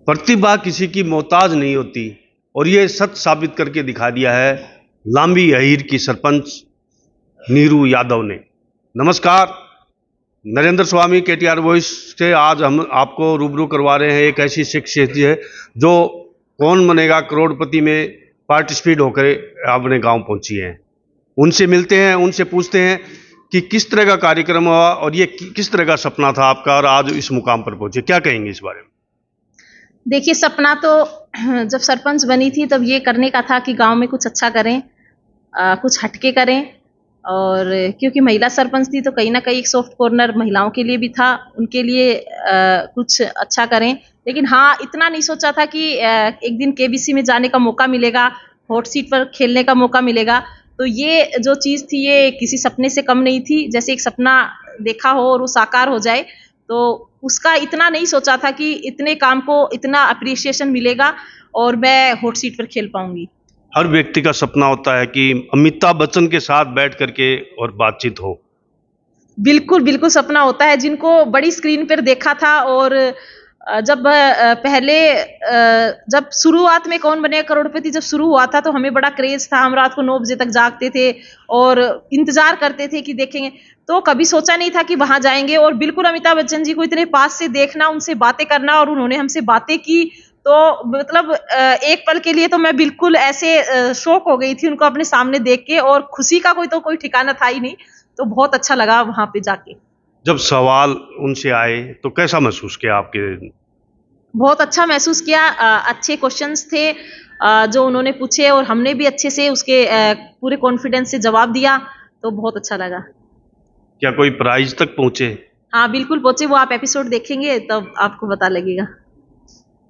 प्रतिभा किसी की मोहताज नहीं होती और ये सच साबित करके दिखा दिया है लांबी अहीर की सरपंच नीरू यादव ने। नमस्कार, नरेंद्र स्वामी केटीआर वॉइस से आज हम आपको रूबरू करवा रहे हैं एक ऐसी शख्सियत है जो कौन बनेगा करोड़पति में पार्टिसिपेट होकर अपने गांव पहुंची हैं। उनसे मिलते हैं, उनसे पूछते हैं कि किस तरह का कार्यक्रम हुआ और ये किस तरह का सपना था आपका और आज इस मुकाम पर पहुंचे, क्या कहेंगे इस बारे में? देखिए, सपना तो जब सरपंच बनी थी तब ये करने का था कि गांव में कुछ अच्छा करें, कुछ हटके करें। और क्योंकि महिला सरपंच थी तो कहीं ना कहीं एक सॉफ्ट कॉर्नर महिलाओं के लिए भी था, उनके लिए कुछ अच्छा करें। लेकिन हाँ, इतना नहीं सोचा था कि एक दिन केबीसी में जाने का मौका मिलेगा, हॉट सीट पर खेलने का मौका मिलेगा। तो ये जो चीज़ थी ये किसी सपने से कम नहीं थी। जैसे एक सपना देखा हो और वो साकार हो जाए, तो उसका इतना नहीं सोचा था कि इतने काम को इतना अप्रिसिएशन मिलेगा और मैं हॉट सीट पर खेल पाऊंगी। हर व्यक्ति का सपना होता है कि अमिताभ बच्चन के साथ बैठ करके और बातचीत हो। बिल्कुल बिल्कुल सपना होता है, जिनको बड़ी स्क्रीन पर देखा था। और जब पहले जब शुरुआत में कौन बनेगा करोड़पति जब शुरू हुआ था तो हमें बड़ा क्रेज था। हम रात को 9 बजे तक जागते थे और इंतजार करते थे कि देखेंगे। तो कभी सोचा नहीं था कि वहां जाएंगे। और बिल्कुल अमिताभ बच्चन जी को इतने पास से देखना, उनसे बातें करना, और उन्होंने हमसे बातें की तो मतलब एक पल के लिए तो मैं बिल्कुल ऐसे शॉक हो गई थी उनको अपने सामने देख के। और खुशी का कोई ठिकाना था ही नहीं। तो बहुत अच्छा लगा वहां पे जाके। जब सवाल उनसे आए तो कैसा महसूस किया आपके? बहुत अच्छा महसूस किया। अच्छे क्वेश्चंस थे जो उन्होंने पूछे और हमने भी अच्छे से उसके पूरे कॉन्फिडेंस से जवाब दिया। तो बहुत अच्छा लगा। क्या कोई प्राइज तक पहुंचे? हाँ बिल्कुल पहुंचे। वो आप एपिसोड देखेंगे तब आपको पता लगेगा।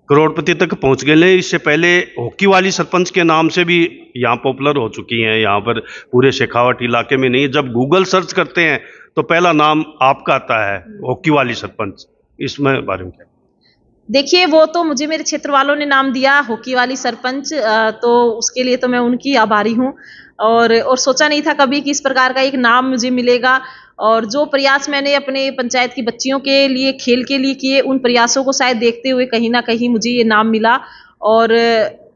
करोड़पति तक पहुंच गए। इससे पहले हॉकी वाली सरपंच के नाम से भी यहाँ पॉपुलर हो चुकी हैं, यहाँ पर पूरे शेखावट इलाके में नहीं। जब गूगल सर्च करते हैं तो पहला नाम आपका आता है, हॉकी वाली सरपंच। इसमें बारे में क्या? देखिए, वो तो मुझे मेरे क्षेत्र वालों ने नाम दिया हॉकी वाली सरपंच, तो उसके लिए तो मैं उनकी आभारी हूँ। और सोचा नहीं था कभी कि इस प्रकार का एक नाम मुझे मिलेगा। और जो प्रयास मैंने अपने पंचायत की बच्चियों के लिए, खेल के लिए किए, उन प्रयासों को शायद देखते हुए कहीं ना कहीं मुझे ये नाम मिला। और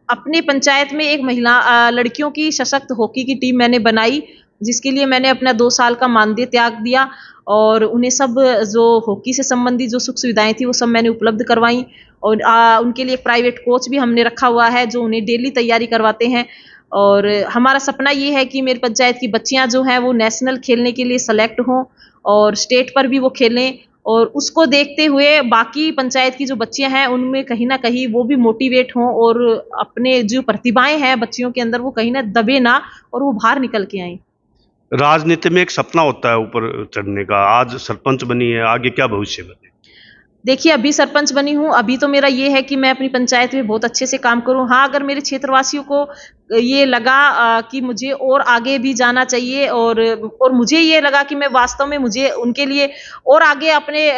अपने पंचायत में एक महिला लड़कियों की सशक्त हॉकी की टीम मैंने बनाई, जिसके लिए मैंने अपना 2 साल का मानदेय त्याग दिया। और उन्हें सब जो हॉकी से संबंधित जो सुख सुविधाएं थी वो सब मैंने उपलब्ध करवाई। और उनके लिए एक प्राइवेट कोच भी हमने रखा हुआ है जो उन्हें डेली तैयारी करवाते हैं। और हमारा सपना ये है कि मेरी पंचायत की बच्चियां जो हैं वो नेशनल खेलने के लिए सेलेक्ट हों और स्टेट पर भी वो खेलें। और उसको देखते हुए बाकी पंचायत की जो बच्चियां हैं उनमें कहीं ना कहीं वो भी मोटिवेट हों और अपने जो प्रतिभाएं हैं बच्चियों के अंदर वो कहीं ना दबे ना और वो बाहर निकल के आए। राजनीति में एक सपना होता है ऊपर चढ़ने का। आज सरपंच बनी है, आगे क्या भविष्य बने? देखिए, अभी सरपंच बनी हूँ, अभी तो मेरा ये है कि मैं अपनी पंचायत में बहुत अच्छे से काम करूँ। हाँ, अगर मेरे क्षेत्रवासियों को ये लगा कि मुझे और आगे भी जाना चाहिए और मुझे ये लगा कि मैं वास्तव में मुझे उनके लिए और आगे अपने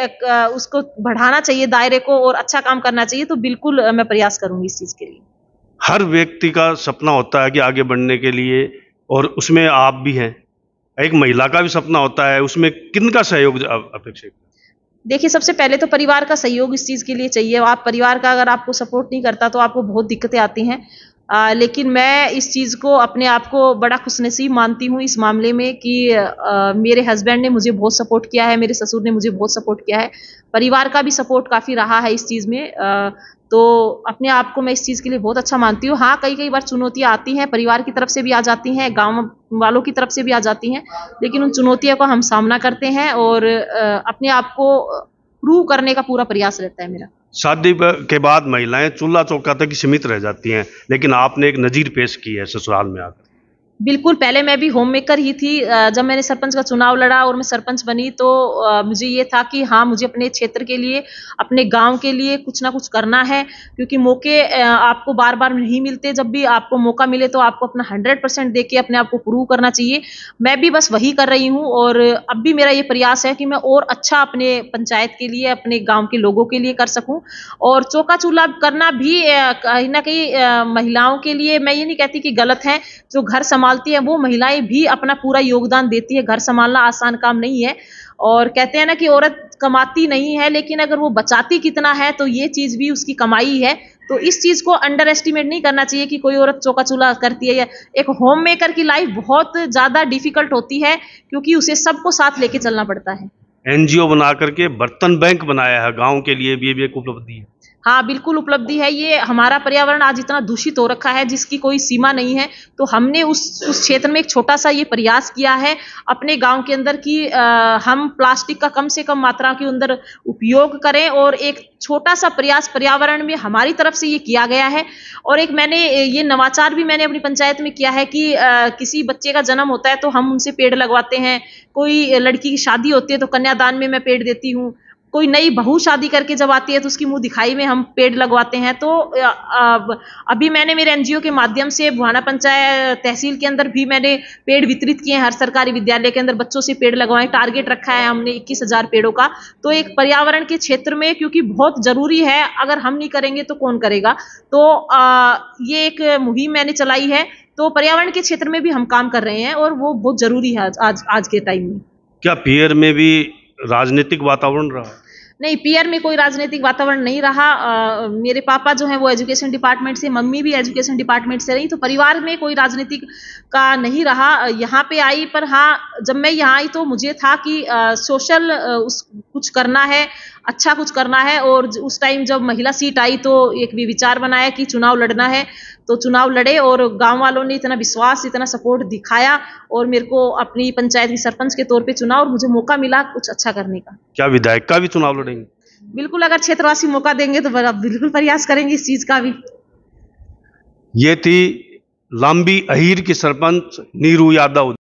उसको बढ़ाना चाहिए, दायरे को, और अच्छा काम करना चाहिए, तो बिल्कुल मैं प्रयास करूँगी इस चीज़ के लिए। हर व्यक्ति का सपना होता है कि आगे बढ़ने के लिए, और उसमें आप भी हैं। एक महिला का भी सपना होता है, उसमें किनका सहयोग अपेक्षित? देखिए, सबसे पहले तो परिवार का सहयोग इस चीज़ के लिए चाहिए। आप परिवार का अगर आपको सपोर्ट नहीं करता तो आपको बहुत दिक्कतें आती हैं। लेकिन मैं इस चीज़ को अपने आप को बड़ा खुशनसीब मानती हूँ इस मामले में कि मेरे हस्बैंड ने मुझे बहुत सपोर्ट किया है, मेरे ससुर ने मुझे बहुत सपोर्ट किया है। परिवार का भी सपोर्ट काफ़ी रहा है इस चीज़ में। तो अपने आप को मैं इस चीज़ के लिए बहुत अच्छा मानती हूँ। हाँ, कई बार चुनौतियाँ आती हैं, परिवार की तरफ से भी आ जाती हैं, गाँव वालों की तरफ से भी आ जाती हैं। लेकिन उन चुनौतियों का हम सामना करते हैं और अपने आप को प्रूव करने का पूरा प्रयास रहता है मेरा। शादी के बाद महिलाएं चूल्हा चौका तक ही सीमित रह जाती हैं, लेकिन आपने एक नजीर पेश की है ससुराल में आकर। बिल्कुल, पहले मैं भी होम मेकर ही थी। जब मैंने सरपंच का चुनाव लड़ा और मैं सरपंच बनी तो मुझे ये था कि हाँ, मुझे अपने क्षेत्र के लिए, अपने गाँव के लिए कुछ ना कुछ करना है। क्योंकि मौके आपको बार-बार नहीं मिलते। जब भी आपको मौका मिले तो आपको अपना 100% दे के अपने आप को प्रूव करना चाहिए। मैं भी बस वही कर रही हूँ और अब भी मेरा ये प्रयास है कि मैं और अच्छा अपने पंचायत के लिए, अपने गाँव के लोगों के लिए कर सकूँ। और चौका-चूल्हा करना भी कहीं न कहीं महिलाओं के लिए मैं ये नहीं कहती कि गलत है। जो घर संभालती हैं वो महिलाएं भी अपना पूरा योगदान देती है। घर संभालना आसान काम नहीं है, और कहते हैं ना कि औरत कमाती नहीं है, लेकिन अगर वो बचाती कितना है तो ये चीज भी उसकी कमाई है। तो इस चीज को अंडर एस्टिमेट नहीं करना चाहिए कि कोई औरत चौका चूल्हा करती है। या एक होम मेकर की लाइफ बहुत ज्यादा डिफिकल्ट होती है, क्योंकि उसे सबको साथ लेके चलना पड़ता है। एनजीओ बना करके बर्तन बैंक बनाया है गांव के लिए भी, ये भी एक उपलब्धि है। हाँ, बिल्कुल उपलब्धि है ये। हमारा पर्यावरण आज इतना दूषित हो रखा है जिसकी कोई सीमा नहीं है, तो हमने उस क्षेत्र में एक छोटा सा ये प्रयास किया है अपने गांव के अंदर कि हम प्लास्टिक का कम से कम मात्रा के अंदर उपयोग करें, और एक छोटा सा प्रयास पर्यावरण में हमारी तरफ से ये किया गया है। और एक मैंने ये नवाचार भी मैंने अपनी पंचायत में किया है कि किसी बच्चे का जन्म होता है तो हम उनसे पेड़ लगवाते हैं, कोई लड़की की शादी होती है तो कन्यादान में मैं पेड़ देती हूँ, कोई नई बहू शादी करके जब आती है तो उसकी मुंह दिखाई में हम पेड़ लगवाते हैं। तो अभी मैंने मेरे एनजीओ के माध्यम से बुहाना पंचायत तहसील के अंदर भी मैंने पेड़ वितरित किए हैं। हर सरकारी विद्यालय के अंदर बच्चों से पेड़ लगवाएं, टारगेट रखा है हमने 21,000 पेड़ों का। तो एक पर्यावरण के क्षेत्र में, क्योंकि बहुत जरूरी है, अगर हम नहीं करेंगे तो कौन करेगा। तो ये एक मुहिम मैंने चलाई है, तो पर्यावरण के क्षेत्र में भी हम काम कर रहे हैं और वो बहुत जरूरी है आज के टाइम में। क्या पीयर में भी राजनीतिक वातावरण रहा? नहीं, पीयर में कोई राजनीतिक वातावरण नहीं रहा। मेरे पापा जो हैं वो एजुकेशन डिपार्टमेंट से, मम्मी भी एजुकेशन डिपार्टमेंट से रही, तो परिवार में कोई राजनीतिक का नहीं रहा। यहाँ पे आई, पर हाँ, जब मैं यहाँ आई तो मुझे था कि सोशल कुछ करना है, अच्छा कुछ करना है। और उस टाइम जब महिला सीट आई तो एक भी विचार बनाया कि चुनाव लड़ना है, तो चुनाव लड़े, और गांव वालों ने इतना विश्वास, इतना सपोर्ट दिखाया और मेरे को अपनी पंचायत की सरपंच के तौर पे चुना, और मुझे मौका मिला कुछ अच्छा करने का। क्या विधायक का भी चुनाव लड़ेंगे? बिल्कुल, अगर क्षेत्रवासी मौका देंगे तो बिल्कुल प्रयास करेंगे इस चीज का भी। ये थी लांबी अहीर की सरपंच नीरू यादव।